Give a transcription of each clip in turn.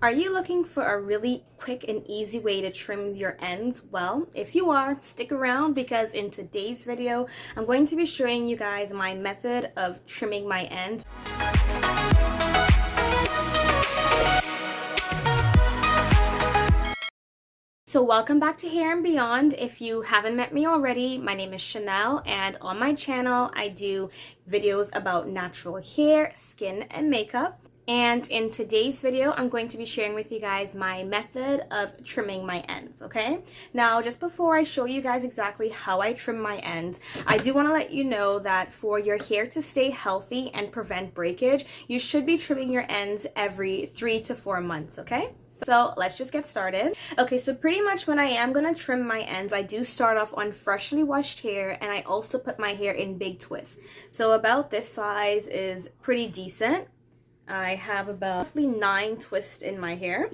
Are you looking for a really quick and easy way to trim your ends? Well, if you are, stick around because in today's video, I'm going to be showing you guys my method of trimming my ends. So welcome back to Hair and Beyond. If you haven't met me already, my name is Chanel, and on my channel, I do videos about natural hair, skin, and makeup. And in today's video, I'm going to be sharing with you guys my method of trimming my ends, okay? Now, just before I show you guys exactly how I trim my ends, I do want to let you know that for your hair to stay healthy and prevent breakage, you should be trimming your ends every 3 to 4 months, okay? So let's just get started. Okay, so pretty much when I am gonna trim my ends, I do start off on freshly washed hair, and I also put my hair in big twists. So about this size is pretty decent. I have about roughly 9 twists in my hair,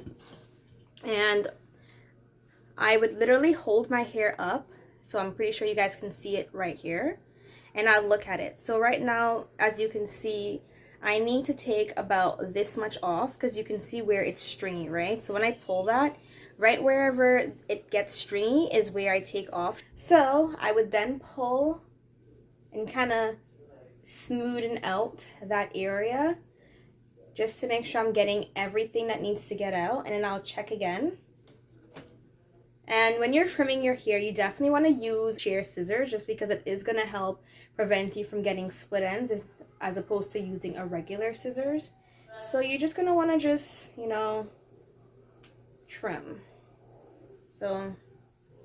and I would literally hold my hair up, so I'm pretty sure you guys can see it right here, and I'll look at it. So right now, as you can see, I need to take about this much off because you can see where it's stringy, right? So when I pull that, right wherever it gets stringy is where I take off. So I would then pull and kind of smoothen out that area just to make sure I'm getting everything that needs to get out, and then I'll check again. And when you're trimming your hair, you definitely want to use shear scissors just because it is going to help prevent you from getting split ends as opposed to using a regular scissors. So you're just going to want to just, trim. So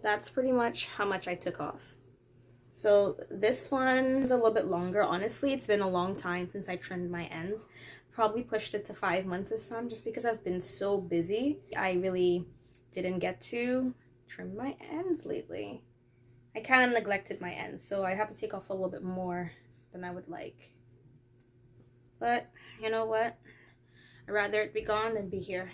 that's pretty much how much I took off. So this one's a little bit longer. Honestly, it's been a long time since I trimmed my ends. Probably pushed it to 5 months this time just because I've been so busy. I really didn't get to trim my ends lately. I kind of neglected my ends, so I have to take off a little bit more than I would like. But you know what? I'd rather it be gone than be here.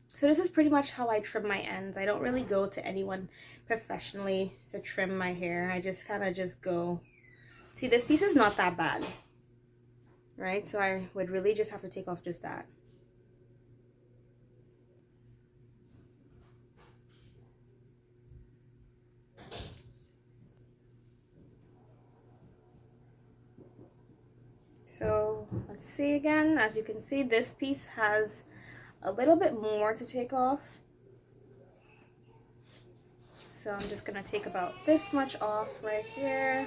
So this is pretty much how I trim my ends. I don't really go to anyone professionally to trim my hair. I just kind of just go. See, this piece is not that bad, right? So I would really just have to take off just that. So let's see again. As you can see, this piece has a little bit more to take off. So I'm just gonna take about this much off right here.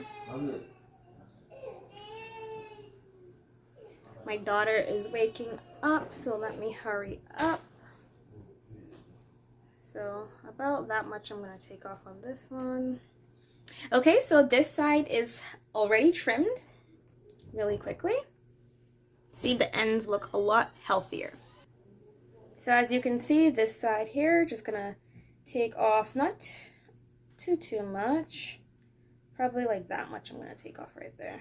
My daughter is waking up, so let me hurry up. So about that much I'm gonna take off on this one. Okay, so this side is already trimmed really quickly. See, the ends look a lot healthier. So as you can see, this side here, just gonna take off not too much, probably like that much. I'm gonna take off right there.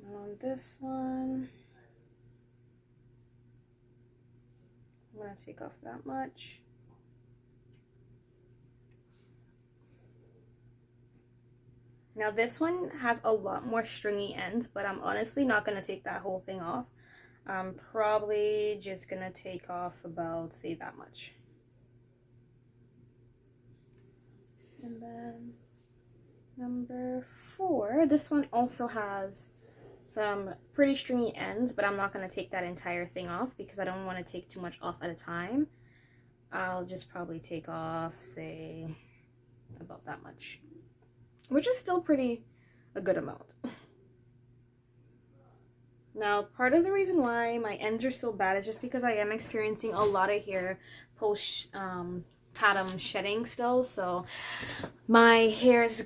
And on this one, I'm gonna take off that much. Now this one has a lot more stringy ends, but I'm honestly not gonna take that whole thing off. I'm probably just gonna take off about, say, that much. And then number 4, this one also has some pretty stringy ends, but I'm not gonna take that entire thing off because I don't want to take too much off at a time. I'll just probably take off, say, about that much, which is still a good amount. Now, part of the reason why my ends are so bad is just because I am experiencing a lot of hair post pattern shedding still. So my hair is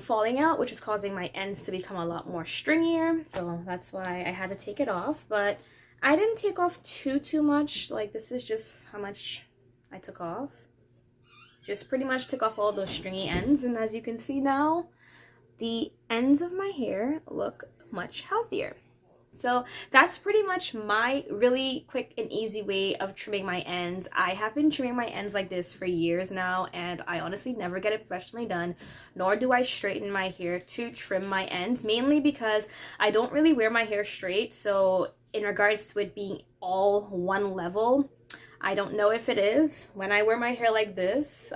falling out, which is causing my ends to become a lot more stringier. So that's why I had to take it off. But I didn't take off too much. Like, this is just how much I took off. Just pretty much took off all those stringy ends. And as you can see now, the ends of my hair look much healthier. So that's pretty much my really quick and easy way of trimming my ends. I have been trimming my ends like this for years now, and I honestly never get it professionally done, nor do I straighten my hair to trim my ends, mainly because I don't really wear my hair straight. So in regards to it being all one level. I don't know if it is. When I wear my hair like this,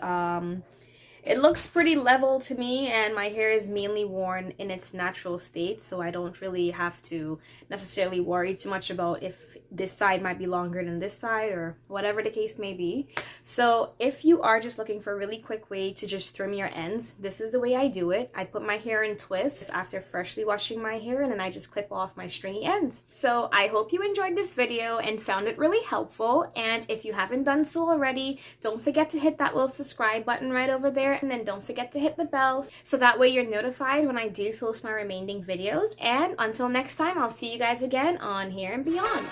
it looks pretty level to me, and my hair is mainly worn in its natural state, so I don't really have to necessarily worry too much about if this side might be longer than this side or whatever the case may be. So if you are just looking for a really quick way to just trim your ends, this is the way I do it. I put my hair in twists after freshly washing my hair, and then I just clip off my stringy ends. So I hope you enjoyed this video and found it really helpful, and if you haven't done so already, don't forget to hit that little subscribe button right over there, and then don't forget to hit the bell so that way you're notified when I do post my remaining videos. And until next time, I'll see you guys again on Hair and Beyond.